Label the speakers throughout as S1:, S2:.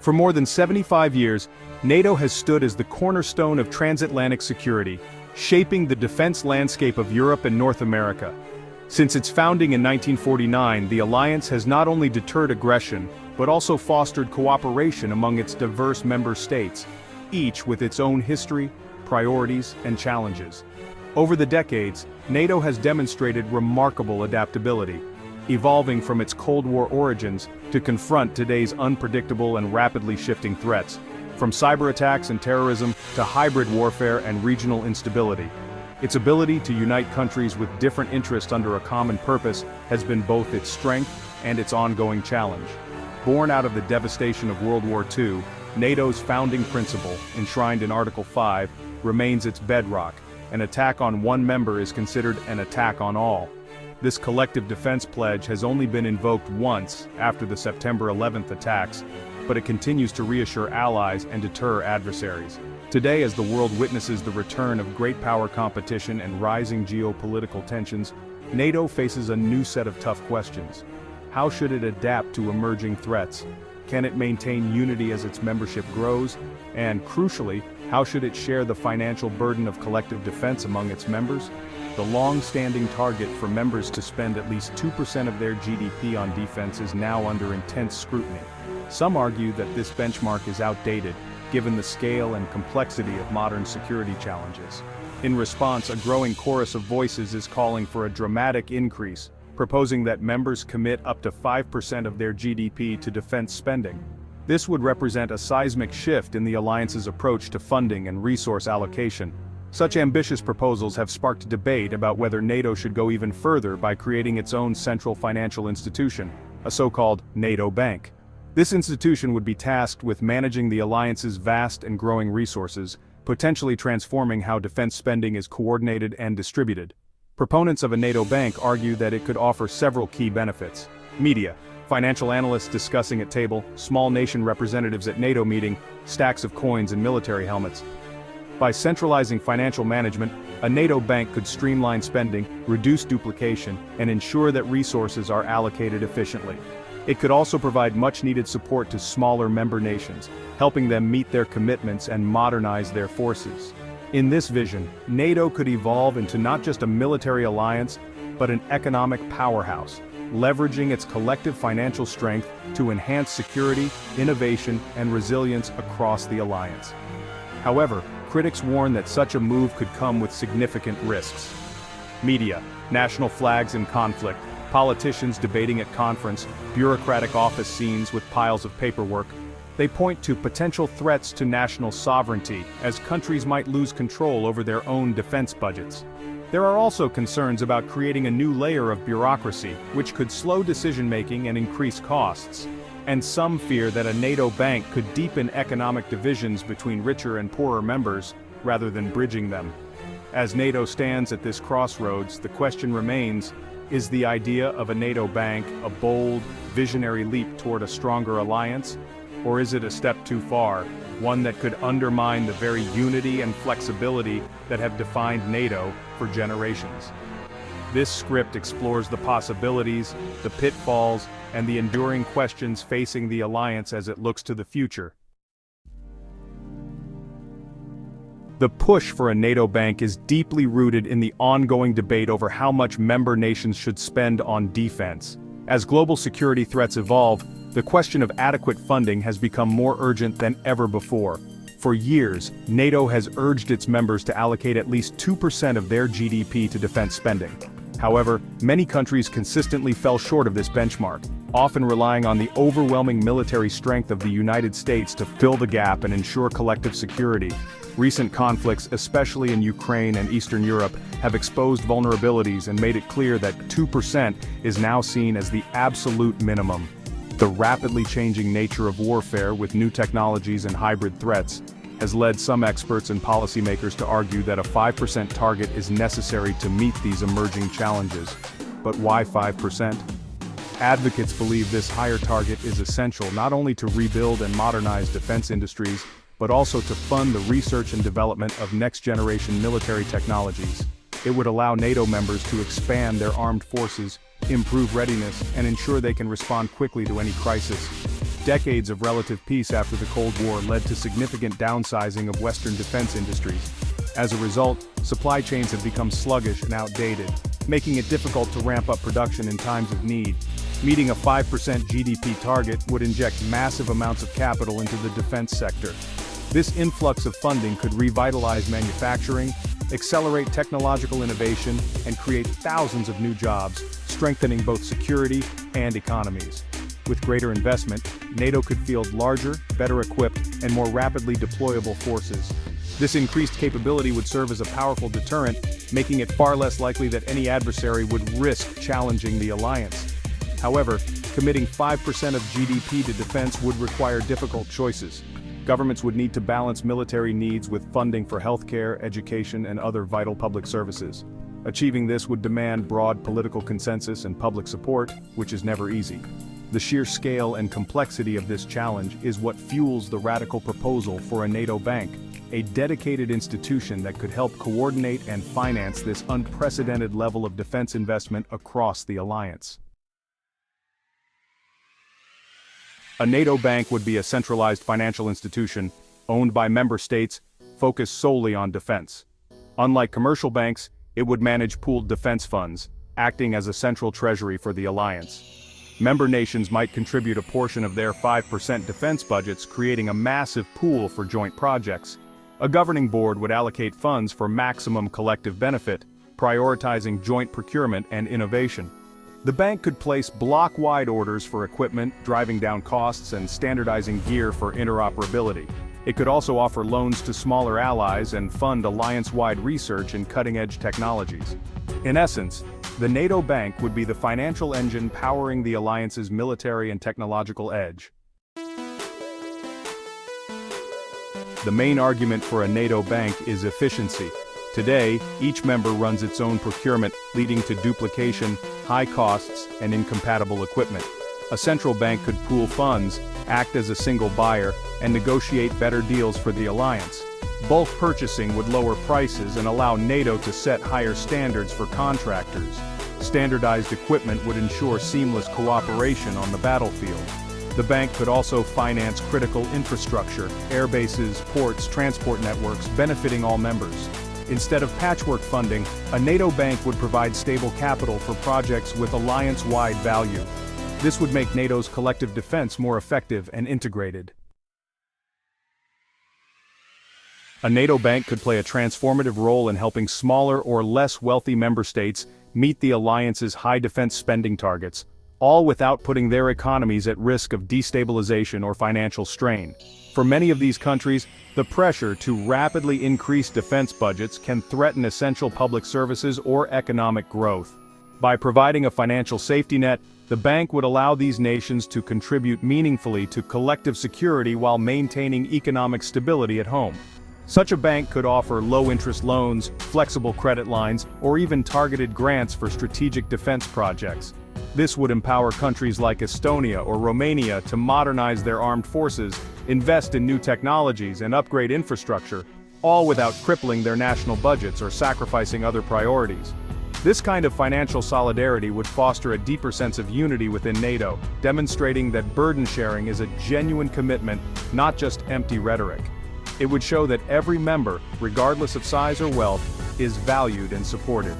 S1: For more than 75 years, NATO has stood as the cornerstone of transatlantic security, shaping the defense landscape of Europe and North America. Since its founding in 1949, the alliance has not only deterred aggression, but also fostered cooperation among its diverse member states, each with its own history, priorities, and challenges. Over the decades, NATO has demonstrated remarkable adaptability, evolving from its Cold War origins to confront today's unpredictable and rapidly shifting threats, from cyber attacks and terrorism to hybrid warfare and regional instability. Its ability to unite countries with different interests under a common purpose has been both its strength and its ongoing challenge. Born out of the devastation of World War II, NATO's founding principle, enshrined in Article 5, remains its bedrock. An attack on one member is considered an attack on all. This collective defense pledge has only been invoked once after the September 11th attacks, but it continues to reassure allies and deter adversaries. Today, as the world witnesses the return of great power competition and rising geopolitical tensions, NATO faces a new set of tough questions. How should it adapt to emerging threats? Can it maintain unity as its membership grows? And, crucially, how should it share the financial burden of collective defense among its members? The long-standing target for members to spend at least 2% of their GDP on defense is now under intense scrutiny. Some argue that this benchmark is outdated, given the scale and complexity of modern security challenges. In response, a growing chorus of voices is calling for a dramatic increase, proposing that members commit up to 5% of their GDP to defense spending. This would represent a seismic shift in the alliance's approach to funding and resource allocation. Such ambitious proposals have sparked debate about whether NATO should go even further by creating its own central financial institution, a so-called NATO bank. This institution would be tasked with managing the alliance's vast and growing resources, potentially transforming how defense spending is coordinated and distributed. Proponents of a NATO bank argue that it could offer several key benefits. Media, financial analysts discussing at table, small nation representatives at NATO meeting, stacks of coins and military helmets. By centralizing financial management, a NATO bank could streamline spending, reduce duplication, and ensure that resources are allocated efficiently. It could also provide much-needed support to smaller member nations, helping them meet their commitments and modernize their forces. In this vision, NATO could evolve into not just a military alliance, but an economic powerhouse, leveraging its collective financial strength to enhance security, innovation, and resilience across the alliance. However, critics warn that such a move could come with significant risks. Media, national flags in conflict, politicians debating at conference, bureaucratic office scenes with piles of paperwork. They point to potential threats to national sovereignty, as countries might lose control over their own defense budgets. There are also concerns about creating a new layer of bureaucracy, which could slow decision-making and increase costs. And some fear that a NATO bank could deepen economic divisions between richer and poorer members, rather than bridging them. As NATO stands at this crossroads, the question remains, is the idea of a NATO bank a bold, visionary leap toward a stronger alliance? Or is it a step too far, one that could undermine the very unity and flexibility that have defined NATO for generations? This script explores the possibilities, the pitfalls, and the enduring questions facing the alliance as it looks to the future. The push for a NATO bank is deeply rooted in the ongoing debate over how much member nations should spend on defense. As global security threats evolve, the question of adequate funding has become more urgent than ever before. For years, NATO has urged its members to allocate at least 2% of their GDP to defense spending. However, many countries consistently fell short of this benchmark, often relying on the overwhelming military strength of the United States to fill the gap and ensure collective security. Recent conflicts, especially in Ukraine and Eastern Europe, have exposed vulnerabilities and made it clear that 2% is now seen as the absolute minimum. The rapidly changing nature of warfare with new technologies and hybrid threats has led some experts and policymakers to argue that a 5% target is necessary to meet these emerging challenges. But why 5%? Advocates believe this higher target is essential not only to rebuild and modernize defense industries, but also to fund the research and development of next-generation military technologies. It would allow NATO members to expand their armed forces, improve readiness, and ensure they can respond quickly to any crisis. Decades of relative peace after the Cold War led to significant downsizing of Western defense industries. As a result, supply chains have become sluggish and outdated, making it difficult to ramp up production in times of need. Meeting a 5% GDP target would inject massive amounts of capital into the defense sector. This influx of funding could revitalize manufacturing, accelerate technological innovation, and create thousands of new jobs, strengthening both security and economies. With greater investment, NATO could field larger, better equipped, and more rapidly deployable forces. This increased capability would serve as a powerful deterrent, making it far less likely that any adversary would risk challenging the alliance. However, committing 5% of GDP to defense would require difficult choices. Governments would need to balance military needs with funding for healthcare, education, and other vital public services. Achieving this would demand broad political consensus and public support, which is never easy. The sheer scale and complexity of this challenge is what fuels the radical proposal for a NATO bank, a dedicated institution that could help coordinate and finance this unprecedented level of defense investment across the alliance. A NATO bank would be a centralized financial institution, owned by member states, focused solely on defense. Unlike commercial banks, it would manage pooled defense funds, acting as a central treasury for the alliance. Member nations might contribute a portion of their 5% defense budgets, creating a massive pool for joint projects. A governing board would allocate funds for maximum collective benefit, prioritizing joint procurement and innovation. The bank could place block-wide orders for equipment, driving down costs and standardizing gear for interoperability. It could also offer loans to smaller allies and fund alliance-wide research in cutting-edge technologies. In essence, the NATO bank would be the financial engine powering the alliance's military and technological edge. The main argument for a NATO bank is efficiency. Today, each member runs its own procurement, leading to duplication, high costs, and incompatible equipment. A central bank could pool funds, act as a single buyer, and negotiate better deals for the alliance. Bulk purchasing would lower prices and allow NATO to set higher standards for contractors. Standardized equipment would ensure seamless cooperation on the battlefield. The bank could also finance critical infrastructure, air bases, ports, transport networks, benefiting all members. Instead of patchwork funding, a NATO bank would provide stable capital for projects with alliance-wide value. This would make NATO's collective defense more effective and integrated. A NATO bank could play a transformative role in helping smaller or less wealthy member states meet the alliance's high defense spending targets, all without putting their economies at risk of destabilization or financial strain. For many of these countries, the pressure to rapidly increase defense budgets can threaten essential public services or economic growth. By providing a financial safety net, the bank would allow these nations to contribute meaningfully to collective security while maintaining economic stability at home. Such a bank could offer low-interest loans, flexible credit lines, or even targeted grants for strategic defense projects. This would empower countries like Estonia or Romania to modernize their armed forces, invest in new technologies, and upgrade infrastructure, all without crippling their national budgets or sacrificing other priorities. This kind of financial solidarity would foster a deeper sense of unity within NATO, demonstrating that burden sharing is a genuine commitment, not just empty rhetoric. It would show that every member, regardless of size or wealth, is valued and supported.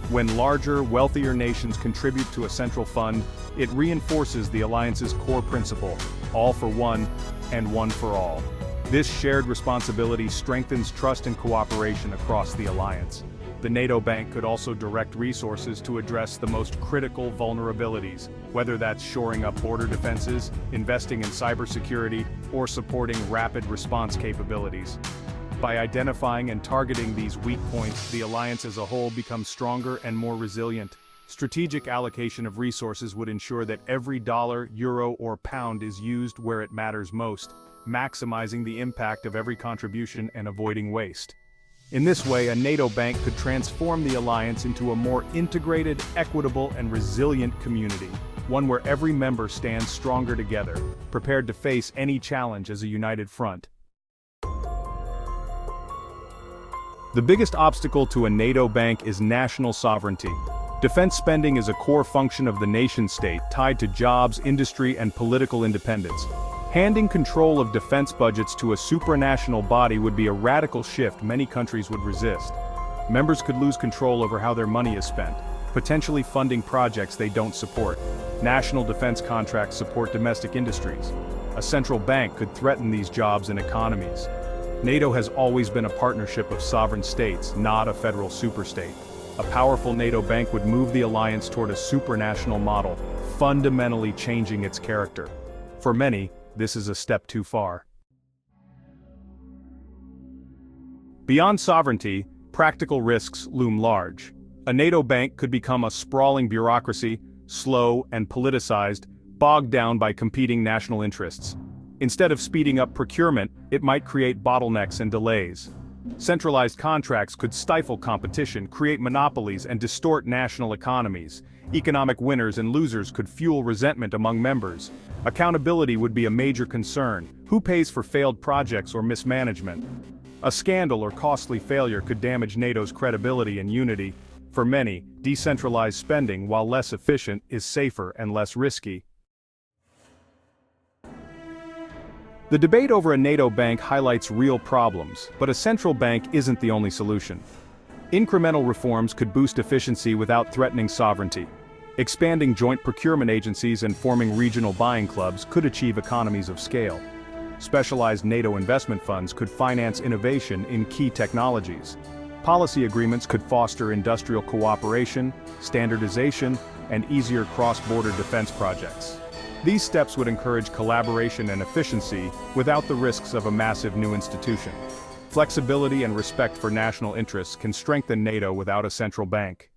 S1: When larger, wealthier nations contribute to a central fund, it reinforces the alliance's core principle, all for one and one for all. This shared responsibility strengthens trust and cooperation across the alliance. The NATO bank could also direct resources to address the most critical vulnerabilities, whether that's shoring up border defenses, investing in cybersecurity, or supporting rapid response capabilities. By identifying and targeting these weak points, the alliance as a whole becomes stronger and more resilient. Strategic allocation of resources would ensure that every dollar, euro, or pound is used where it matters most, maximizing the impact of every contribution and avoiding waste. In this way, a NATO bank could transform the alliance into a more integrated, equitable, and resilient community, one where every member stands stronger together, prepared to face any challenge as a united front. The biggest obstacle to a NATO bank is national sovereignty. Defense spending is a core function of the nation-state, tied to jobs, industry, and political independence. Handing control of defense budgets to a supranational body would be a radical shift many countries would resist. Members could lose control over how their money is spent, potentially funding projects they don't support. National defense contracts support domestic industries. A central bank could threaten these jobs and economies. NATO has always been a partnership of sovereign states, not a federal superstate. A powerful NATO bank would move the alliance toward a supranational model, fundamentally changing its character. For many, this is a step too far. Beyond sovereignty, practical risks loom large. A NATO bank could become a sprawling bureaucracy, slow and politicized, bogged down by competing national interests. Instead of speeding up procurement, it might create bottlenecks and delays. Centralized contracts could stifle competition, create monopolies, and distort national economies. Economic winners and losers could fuel resentment among members. Accountability would be a major concern. Who pays for failed projects or mismanagement? A scandal or costly failure could damage NATO's credibility and unity. For many, decentralized spending, while less efficient, is safer and less risky. The debate over a NATO bank highlights real problems, but a central bank isn't the only solution. Incremental reforms could boost efficiency without threatening sovereignty. Expanding joint procurement agencies and forming regional buying clubs could achieve economies of scale. Specialized NATO investment funds could finance innovation in key technologies. Policy agreements could foster industrial cooperation, standardization, and easier cross-border defense projects. These steps would encourage collaboration and efficiency without the risks of a massive new institution. Flexibility and respect for national interests can strengthen NATO without a central bank.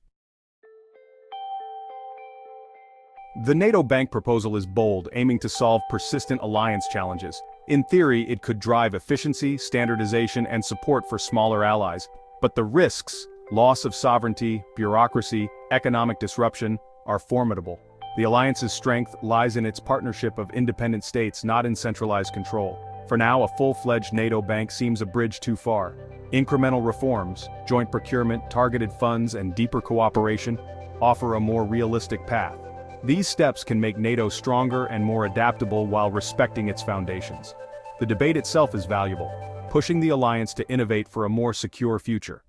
S1: The NATO bank proposal is bold, aiming to solve persistent alliance challenges. In theory, it could drive efficiency, standardization, and support for smaller allies. But the risks, loss of sovereignty, bureaucracy, economic disruption, are formidable. The alliance's strength lies in its partnership of independent states, not in centralized control. For now, a full-fledged NATO bank seems a bridge too far. Incremental reforms, joint procurement, targeted funds, and deeper cooperation offer a more realistic path. These steps can make NATO stronger and more adaptable while respecting its foundations. The debate itself is valuable, pushing the alliance to innovate for a more secure future.